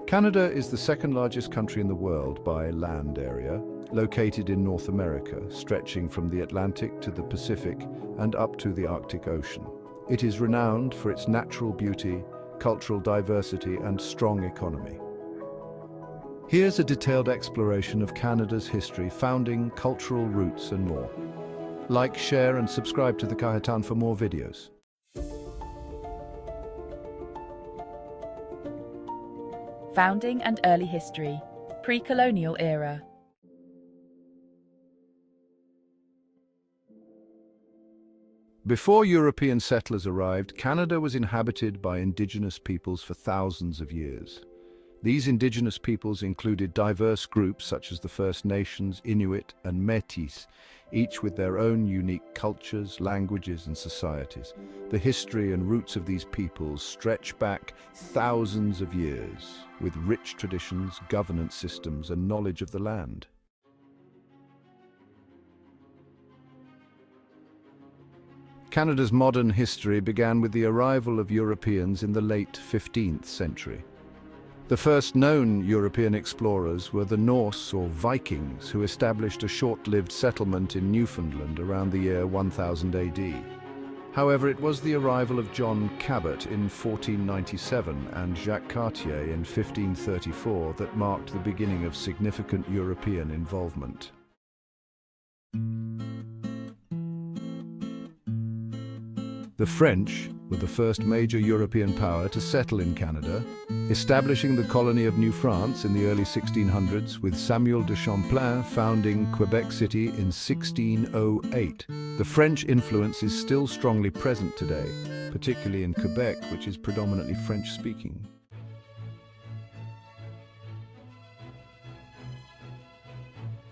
Canada is the second largest country in the world by land area, located in North America, stretching from the Atlantic to the Pacific and up to the Arctic Ocean. It is renowned for its natural beauty, cultural diversity, and strong economy. Here's a detailed exploration of Canada's history, founding, cultural roots, and more. Like, share, and subscribe to the Kajetan for more videos. Founding and early history, pre-colonial era. Before European settlers arrived, Canada was inhabited by indigenous peoples for thousands of years. These indigenous peoples included diverse groups such as the First Nations, Inuit, and Métis, each with their own unique cultures, languages, and societies. The history and roots of these peoples stretch back thousands of years, with rich traditions, governance systems, and knowledge of the land. Canada's modern history began with the arrival of Europeans in the late 15th century. The first known European explorers were the Norse or Vikings, who established a short-lived settlement in Newfoundland around the year 1000 AD. However, it was the arrival of John Cabot in 1497 and Jacques Cartier in 1534 that marked the beginning of significant European involvement. The French were the first major European power to settle in Canada, establishing the colony of New France in the early 1600s, with Samuel de Champlain founding Quebec City in 1608. The French influence is still strongly present today, particularly in Quebec, which is predominantly French-speaking.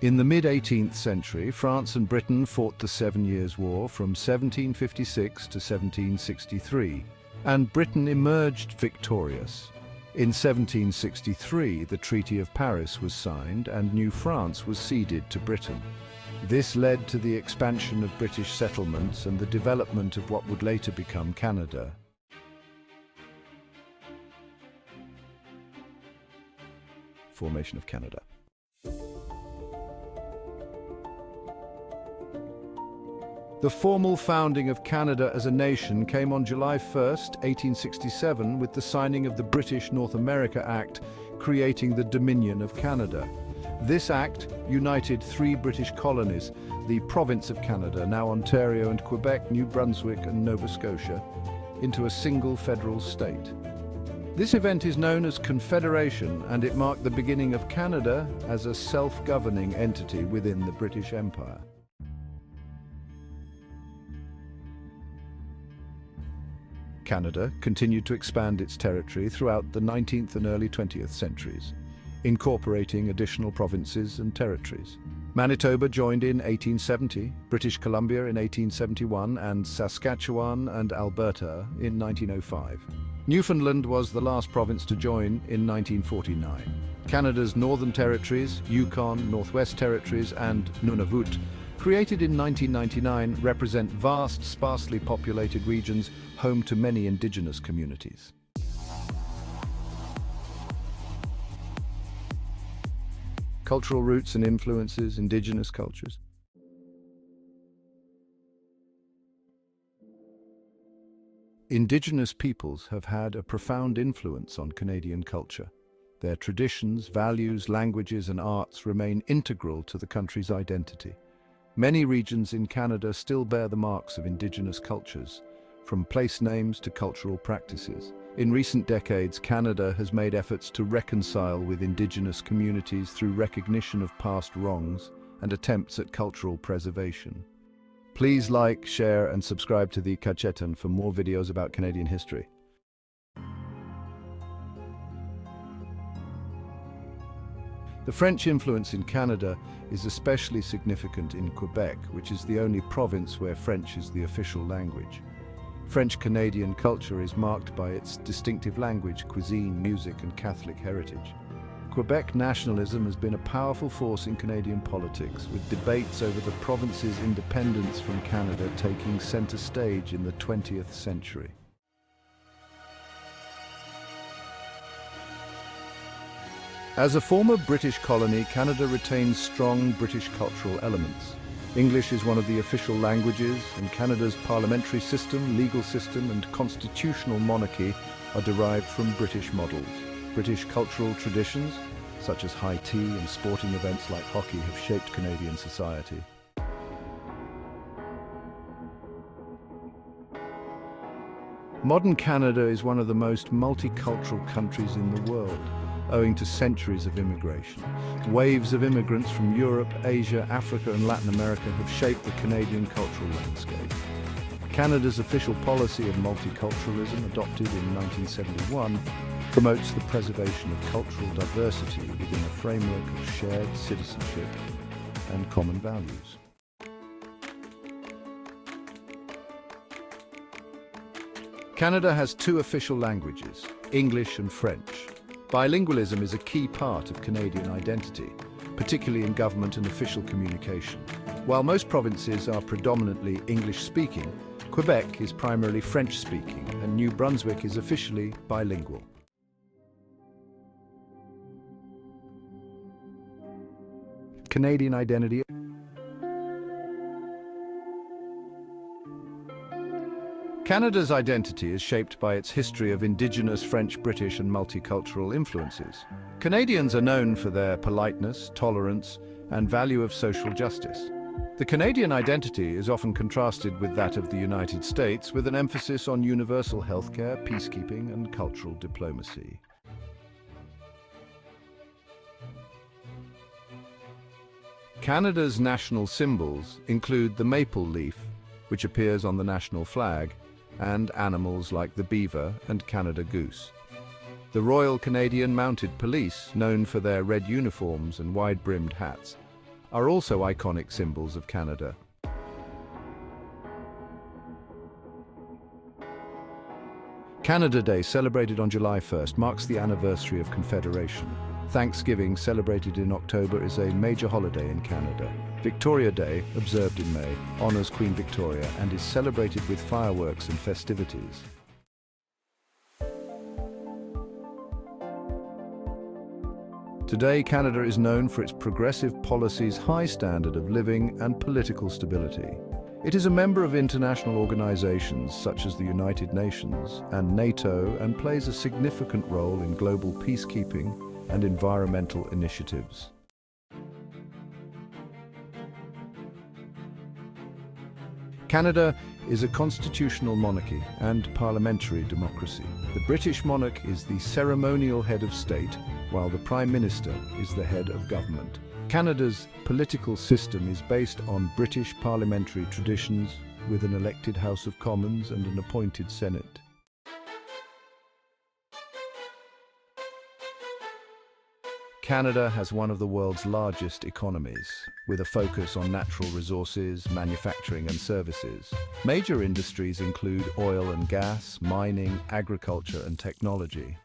In the mid-18th century, France and Britain fought the 7 Years' War from 1756 to 1763, and Britain emerged victorious. In 1763, the Treaty of Paris was signed and New France was ceded to Britain. This led to the expansion of British settlements and the development of what would later become Canada. Formation of Canada. The formal founding of Canada as a nation came on July 1, 1867, with the signing of the British North America Act, creating the Dominion of Canada. This act united 3 British colonies, the Province of Canada, now Ontario and Quebec, New Brunswick and Nova Scotia, into a single federal state. This event is known as Confederation, and it marked the beginning of Canada as a self-governing entity within the British Empire. Canada continued to expand its territory throughout the 19th and early 20th centuries, incorporating additional provinces and territories. Manitoba joined in 1870, British Columbia in 1871, and Saskatchewan and Alberta in 1905. Newfoundland was the last province to join in 1949. Canada's Northern Territories, Yukon, Northwest Territories, and Nunavut, created in 1999, represent vast, sparsely populated regions home to many indigenous communities. Cultural roots and influences, indigenous cultures. Indigenous peoples have had a profound influence on Canadian culture. Their traditions, values, languages, and arts remain integral to the country's identity. Many regions in Canada still bear the marks of Indigenous cultures, from place names to cultural practices. In recent decades, Canada has made efforts to reconcile with Indigenous communities through recognition of past wrongs and attempts at cultural preservation. Please like, share, and subscribe to the Kajetan for more videos about Canadian history. The French influence in Canada is especially significant in Quebec, which is the only province where French is the official language. French-Canadian culture is marked by its distinctive language, cuisine, music, and Catholic heritage. Quebec nationalism has been a powerful force in Canadian politics, with debates over the province's independence from Canada taking center stage in the 20th century. As a former British colony, Canada retains strong British cultural elements. English is one of the official languages, and Canada's parliamentary system, legal system, and constitutional monarchy are derived from British models. British cultural traditions, such as high tea and sporting events like hockey, have shaped Canadian society. Modern Canada is one of the most multicultural countries in the world, owing to centuries of immigration. Waves of immigrants from Europe, Asia, Africa, and Latin America have shaped the Canadian cultural landscape. Canada's official policy of multiculturalism, adopted in 1971, promotes the preservation of cultural diversity within a framework of shared citizenship and common values. Canada has two official languages, English and French. Bilingualism is a key part of Canadian identity, particularly in government and official communication. While most provinces are predominantly English-speaking, Quebec is primarily French-speaking, and New Brunswick is officially bilingual. Canadian identity. Canada's identity is shaped by its history of Indigenous French, British, and multicultural influences. Canadians are known for their politeness, tolerance, and value of social justice. The Canadian identity is often contrasted with that of the United States, with an emphasis on universal healthcare, peacekeeping, and cultural diplomacy. Canada's national symbols include the maple leaf, which appears on the national flag, and animals like the beaver and Canada goose. The Royal Canadian Mounted Police, known for their red uniforms and wide-brimmed hats, are also iconic symbols of Canada. Canada Day, celebrated on July 1st, marks the anniversary of Confederation. Thanksgiving, celebrated in October, is a major holiday in Canada. Victoria Day, observed in May, honors Queen Victoria and is celebrated with fireworks and festivities. Today, Canada is known for its progressive policies, high standard of living, and political stability. It is a member of international organizations such as the United Nations and NATO, and plays a significant role in global peacekeeping and environmental initiatives. Canada is a constitutional monarchy and parliamentary democracy. The British monarch is the ceremonial head of state, while the Prime Minister is the head of government. Canada's political system is based on British parliamentary traditions, with an elected House of Commons and an appointed Senate. Canada has one of the world's largest economies, with a focus on natural resources, manufacturing and services. Major industries include oil and gas, mining, agriculture and technology.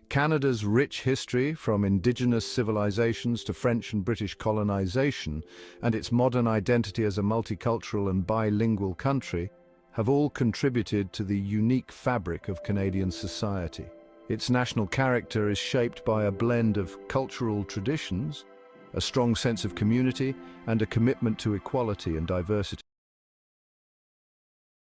Canada's rich history, from Indigenous civilizations to French and British colonization, and its modern identity as a multicultural and bilingual country, have all contributed to the unique fabric of Canadian society. Its national character is shaped by a blend of cultural traditions, a strong sense of community, and a commitment to equality and diversity.